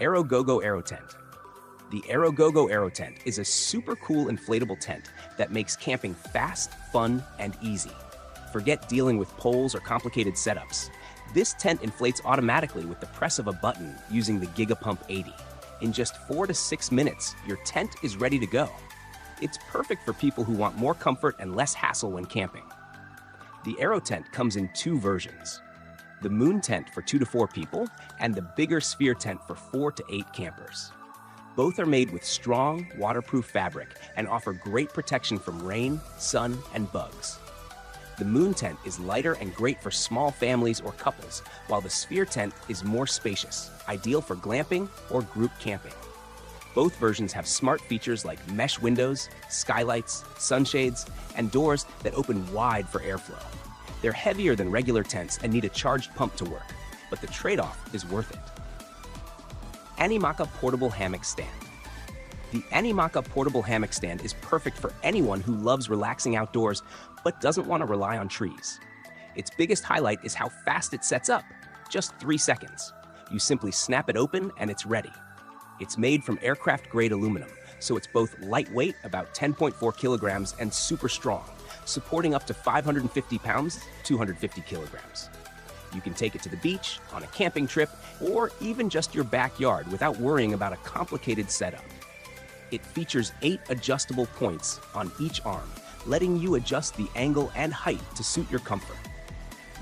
AeroGoGo Aero Tent. The AeroGoGo Aero Tent is a super cool inflatable tent that makes camping fast, fun, and easy. Forget dealing with poles or complicated setups. This tent inflates automatically with the press of a button using the Gigapump 80. In just 4 to 6 minutes, your tent is ready to go. It's perfect for people who want more comfort and less hassle when camping. The Aero Tent comes in 2 versions: the Moon Tent for 2 to 4 people and the bigger Sphere Tent for 4 to 8 campers. Both are made with strong, waterproof fabric and offer great protection from rain, sun, and bugs. The Moon Tent is lighter and great for small families or couples, while the Sphere Tent is more spacious, ideal for glamping or group camping. Both versions have smart features like mesh windows, skylights, sunshades, and doors that open wide for airflow. They're heavier than regular tents and need a charged pump to work, but the trade-off is worth it. Animaka Portable Hammock Stand. The Animaka Portable Hammock Stand is perfect for anyone who loves relaxing outdoors but doesn't want to rely on trees. Its biggest highlight is how fast it sets up, just 3 seconds. You simply snap it open and it's ready. It's made from aircraft-grade aluminum, so it's both lightweight, about 10.4 kilograms, and super strong, supporting up to 550 pounds, 250 kilograms. You can take it to the beach, on a camping trip, or even just your backyard without worrying about a complicated setup. It features 8 adjustable points on each arm, letting you adjust the angle and height to suit your comfort.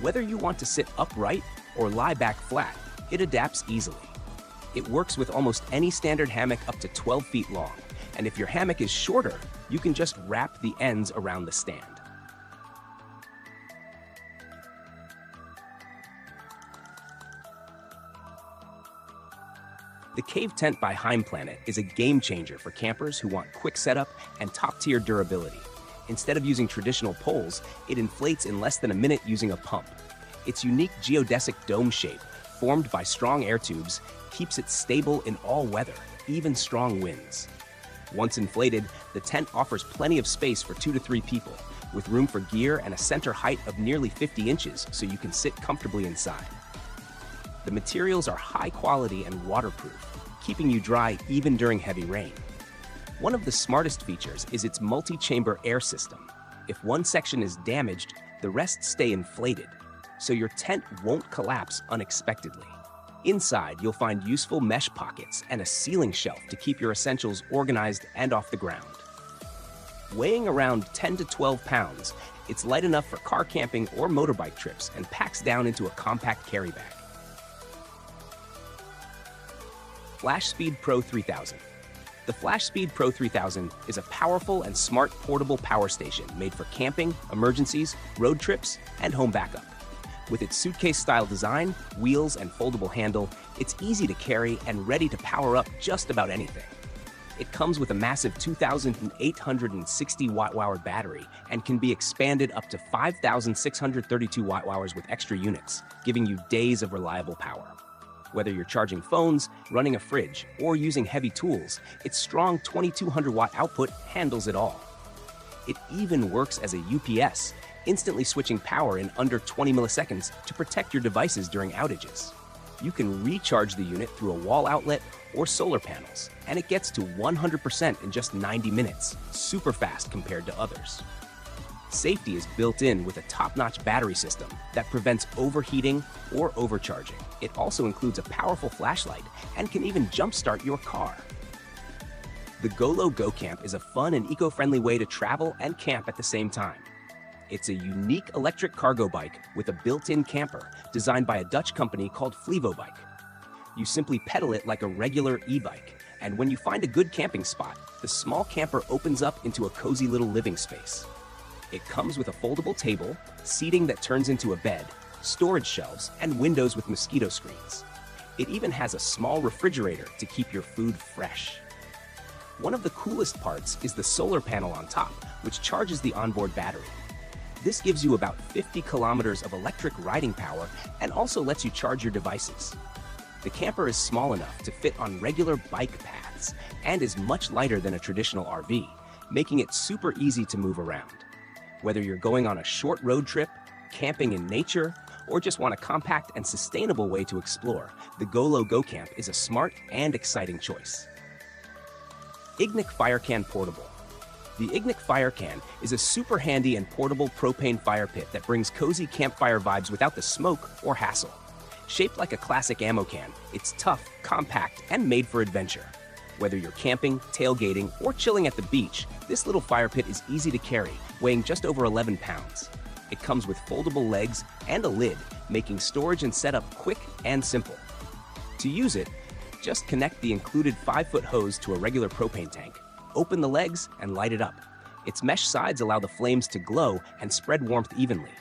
Whether you want to sit upright or lie back flat, it adapts easily. It works with almost any standard hammock up to 12 feet long, and if your hammock is shorter, you can just wrap the ends around the stand. The Cave Tent by Heimplanet is a game changer for campers who want quick setup and top-tier durability. Instead of using traditional poles, it inflates in less than a minute using a pump. Its unique geodesic dome shape, formed by strong air tubes, keeps it stable in all weather, even strong winds. Once inflated, the tent offers plenty of space for 2 to 3 people, with room for gear and a center height of nearly 50 inches so you can sit comfortably inside. The materials are high quality and waterproof, keeping you dry even during heavy rain. One of the smartest features is its multi-chamber air system. If one section is damaged, the rest stay inflated, so your tent won't collapse unexpectedly. Inside, you'll find useful mesh pockets and a ceiling shelf to keep your essentials organized and off the ground. Weighing around 10 to 12 pounds, it's light enough for car camping or motorbike trips and packs down into a compact carry bag. FlashSpeed Pro 3000. The FlashSpeed Pro 3000 is a powerful and smart portable power station made for camping, emergencies, road trips, and home backup. With its suitcase-style design, wheels, and foldable handle, it's easy to carry and ready to power up just about anything. It comes with a massive 2,860 watt-hour battery and can be expanded up to 5,632 watt-hours with extra units, giving you days of reliable power. Whether you're charging phones, running a fridge, or using heavy tools, its strong 2,200 watt output handles it all. It even works as a UPS, instantly switching power in under 20 milliseconds to protect your devices during outages. You can recharge the unit through a wall outlet or solar panels, and it gets to 100% in just 90 minutes, super fast compared to others. Safety is built in with a top-notch battery system that prevents overheating or overcharging. It also includes a powerful flashlight and can even jumpstart your car. The GoLo Go Camp is a fun and eco-friendly way to travel and camp at the same time. It's a unique electric cargo bike with a built-in camper designed by a Dutch company called Flevobike. You simply pedal it like a regular e-bike, and when you find a good camping spot, the small camper opens up into a cozy little living space. It comes with a foldable table, seating that turns into a bed, storage shelves, and windows with mosquito screens. It even has a small refrigerator to keep your food fresh. One of the coolest parts is the solar panel on top, which charges the onboard battery. This gives you about 50 kilometers of electric riding power and also lets you charge your devices. The camper is small enough to fit on regular bike paths and is much lighter than a traditional RV, making it super easy to move around. Whether you're going on a short road trip, camping in nature, or just want a compact and sustainable way to explore, the GoLo Go Camp is a smart and exciting choice. Ignic Fire Can Portable. The Ignic Fire Can is a super handy and portable propane fire pit that brings cozy campfire vibes without the smoke or hassle. Shaped like a classic ammo can, it's tough, compact, and made for adventure. Whether you're camping, tailgating, or chilling at the beach, this little fire pit is easy to carry, weighing just over 11 pounds. It comes with foldable legs and a lid, making storage and setup quick and simple. To use it, just connect the included 5-foot hose to a regular propane tank, open the legs, and light it up. Its mesh sides allow the flames to glow and spread warmth evenly.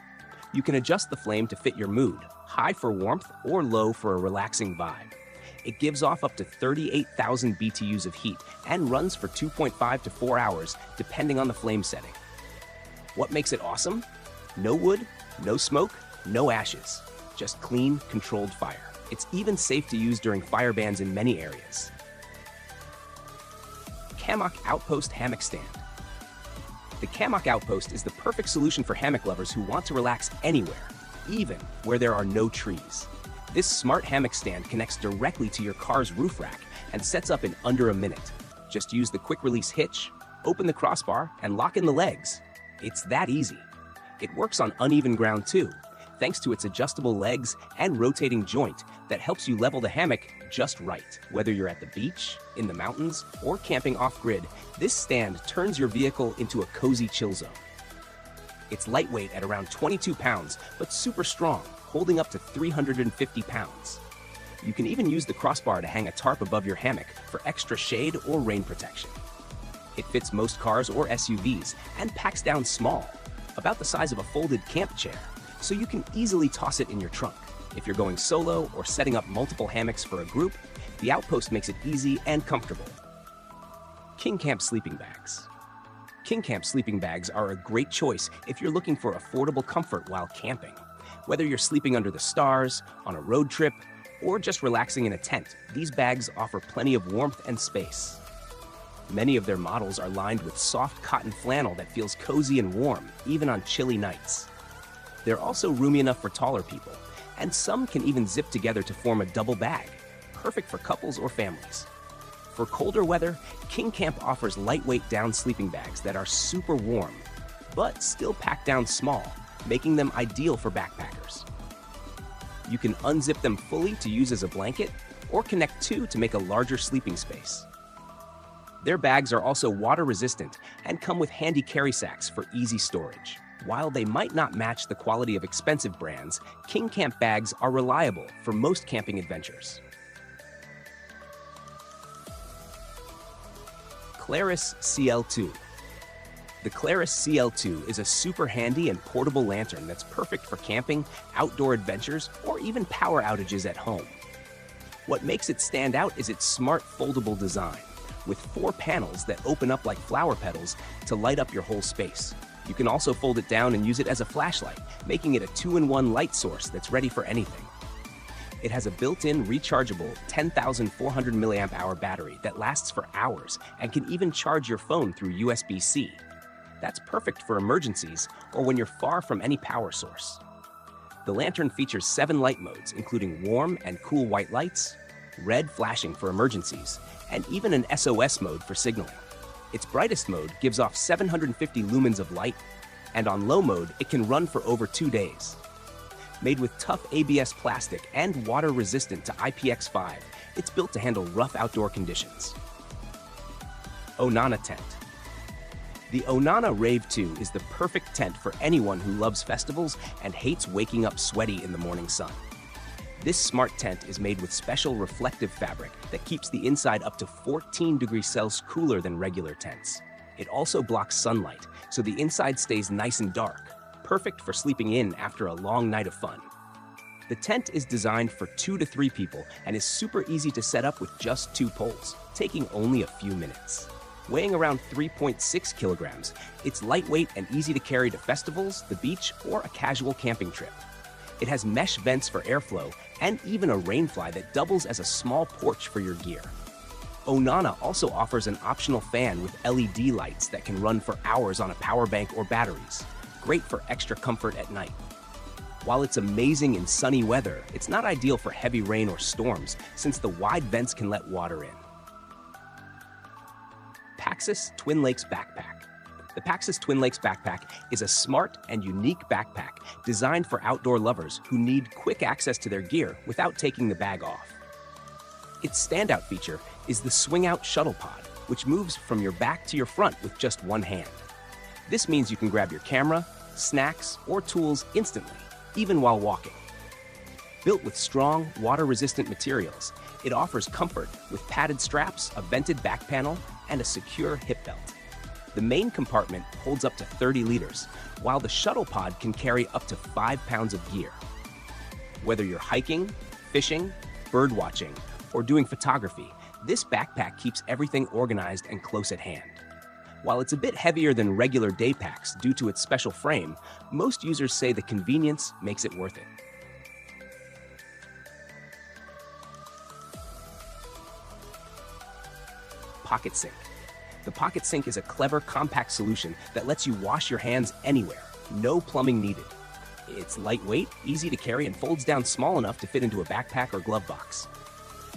You can adjust the flame to fit your mood, high for warmth or low for a relaxing vibe. It gives off up to 38,000 BTUs of heat and runs for 2.5 to 4 hours, depending on the flame setting. What makes it awesome? No wood, no smoke, no ashes. Just clean, controlled fire. It's even safe to use during fire bans in many areas. Hammock Outpost Hammock Stand. The Hammock Outpost is the perfect solution for hammock lovers who want to relax anywhere, even where there are no trees. This smart hammock stand connects directly to your car's roof rack and sets up in under a minute. Just use the quick-release hitch, open the crossbar, and lock in the legs. It's that easy. It works on uneven ground too, thanks to its adjustable legs and rotating joint that helps you level the hammock just right. Whether you're at the beach, in the mountains, or camping off-grid, this stand turns your vehicle into a cozy chill zone. It's lightweight at around 22 pounds, but super strong, holding up to 350 pounds. You can even use the crossbar to hang a tarp above your hammock for extra shade or rain protection. It fits most cars or SUVs and packs down small, about the size of a folded camp chair, so you can easily toss it in your trunk. If you're going solo or setting up multiple hammocks for a group, the Outpost makes it easy and comfortable. King Camp Sleeping Bags. King Camp sleeping bags are a great choice if you're looking for affordable comfort while camping. Whether you're sleeping under the stars, on a road trip, or just relaxing in a tent, these bags offer plenty of warmth and space. Many of their models are lined with soft cotton flannel that feels cozy and warm, even on chilly nights. They're also roomy enough for taller people, and some can even zip together to form a double bag, perfect for couples or families. For colder weather, King Camp offers lightweight down sleeping bags that are super warm, but still packed down small, making them ideal for backpackers. You can unzip them fully to use as a blanket, or connect two to make a larger sleeping space. Their bags are also water resistant and come with handy carry sacks for easy storage. While they might not match the quality of expensive brands, King Camp bags are reliable for most camping adventures. Claris CL2. The Claris CL2 is a super handy and portable lantern that's perfect for camping, outdoor adventures, or even power outages at home. What makes it stand out is its smart foldable design, with 4 panels that open up like flower petals to light up your whole space. You can also fold it down and use it as a flashlight, making it a 2-in-1 light source that's ready for anything. It has a built-in rechargeable 10,400 mAh battery that lasts for hours and can even charge your phone through USB-C. That's perfect for emergencies or when you're far from any power source. The lantern features 7 light modes, including warm and cool white lights, red flashing for emergencies, and even an SOS mode for signaling. Its brightest mode gives off 750 lumens of light, and on low mode, it can run for over 2 days. Made with tough ABS plastic and water-resistant to IPX5, it's built to handle rough outdoor conditions. Onana Tent. The Onana Rave 2 is the perfect tent for anyone who loves festivals and hates waking up sweaty in the morning sun. This smart tent is made with special reflective fabric that keeps the inside up to 14 degrees Celsius cooler than regular tents. It also blocks sunlight, so the inside stays nice and dark, perfect for sleeping in after a long night of fun. The tent is designed for 2 to 3 people and is super easy to set up with just 2 poles, taking only a few minutes. Weighing around 3.6 kilograms, it's lightweight and easy to carry to festivals, the beach, or a casual camping trip. It has mesh vents for airflow and even a rainfly that doubles as a small porch for your gear. Onana also offers an optional fan with LED lights that can run for hours on a power bank or batteries, great for extra comfort at night. While it's amazing in sunny weather, it's not ideal for heavy rain or storms since the wide vents can let water in. Paxos Twin Lakes Backpack. The Paxos Twin Lakes Backpack is a smart and unique backpack designed for outdoor lovers who need quick access to their gear without taking the bag off. Its standout feature is the swing-out shuttle pod, which moves from your back to your front with just one hand. This means you can grab your camera, snacks, or tools instantly, even while walking. Built with strong, water-resistant materials, it offers comfort with padded straps, a vented back panel, and a secure hip belt. The main compartment holds up to 30 liters, while the shuttle pod can carry up to 5 pounds of gear. Whether you're hiking, fishing, birdwatching, or doing photography, this backpack keeps everything organized and close at hand. While it's a bit heavier than regular day packs due to its special frame, most users say the convenience makes it worth it. Pocket Sink. The Pocket Sink is a clever, compact solution that lets you wash your hands anywhere, no plumbing needed. It's lightweight, easy to carry, and folds down small enough to fit into a backpack or glove box.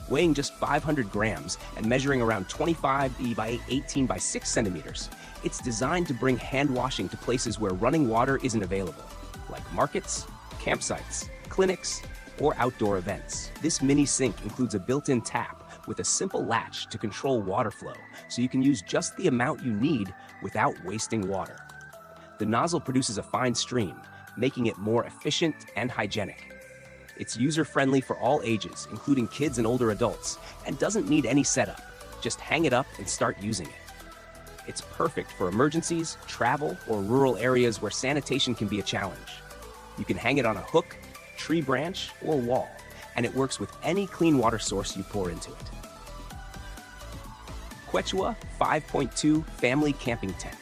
Weighing just 500 grams and measuring around 25 by 18 by 6 centimeters, it's designed to bring hand washing to places where running water isn't available, like markets, campsites, clinics, or outdoor events. This mini sink includes a built-in tap with a simple latch to control water flow, so you can use just the amount you need without wasting water. The nozzle produces a fine stream, making it more efficient and hygienic. It's user-friendly for all ages, including kids and older adults, and doesn't need any setup. Just hang it up and start using it. It's perfect for emergencies, travel, or rural areas where sanitation can be a challenge. You can hang it on a hook, tree branch, or wall, and it works with any clean water source you pour into it. Quechua 5.2 Family Camping Tent.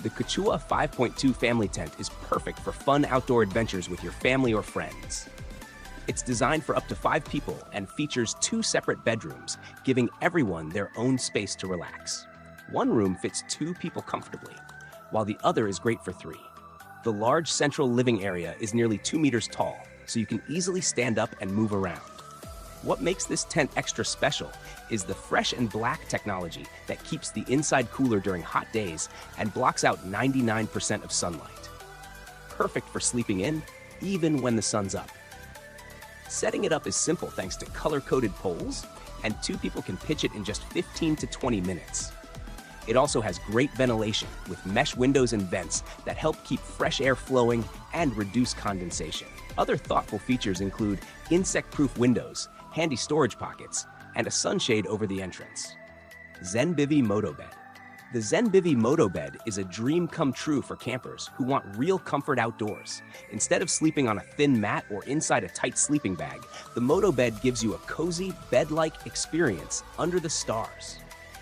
The Quechua 5.2 Family Tent is perfect for fun outdoor adventures with your family or friends. It's designed for up to 5 people and features 2 separate bedrooms, giving everyone their own space to relax. One room fits 2 people comfortably, while the other is great for 3. The large central living area is nearly 2 meters tall, so you can easily stand up and move around. What makes this tent extra special is the Fresh and Black technology that keeps the inside cooler during hot days and blocks out 99% of sunlight. Perfect for sleeping in, even when the sun's up. Setting it up is simple thanks to color-coded poles, and 2 people can pitch it in just 15 to 20 minutes. It also has great ventilation with mesh windows and vents that help keep fresh air flowing and reduce condensation. Other thoughtful features include insect-proof windows, handy storage pockets, and a sunshade over the entrance. Zenbivy Moto Bed. The Zenbivy Moto Bed is a dream come true for campers who want real comfort outdoors. Instead of sleeping on a thin mat or inside a tight sleeping bag, the Moto Bed gives you a cozy, bed-like experience under the stars.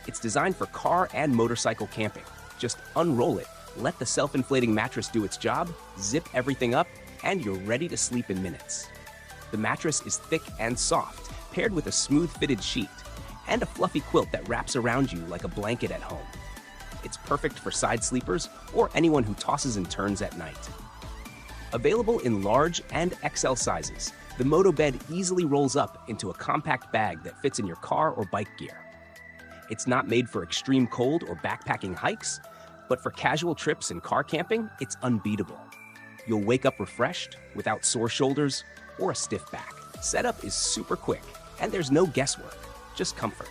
It's designed for car and motorcycle camping. Just unroll it, let the self-inflating mattress do its job, zip everything up, and you're ready to sleep in minutes. The mattress is thick and soft, paired with a smooth-fitted sheet, and a fluffy quilt that wraps around you like a blanket at home. It's perfect for side sleepers or anyone who tosses and turns at night. Available in large and XL sizes, the Moto Bed easily rolls up into a compact bag that fits in your car or bike gear. It's not made for extreme cold or backpacking hikes, but for casual trips and car camping, it's unbeatable. You'll wake up refreshed, without sore shoulders or a stiff back. Setup is super quick, and there's no guesswork, just comfort.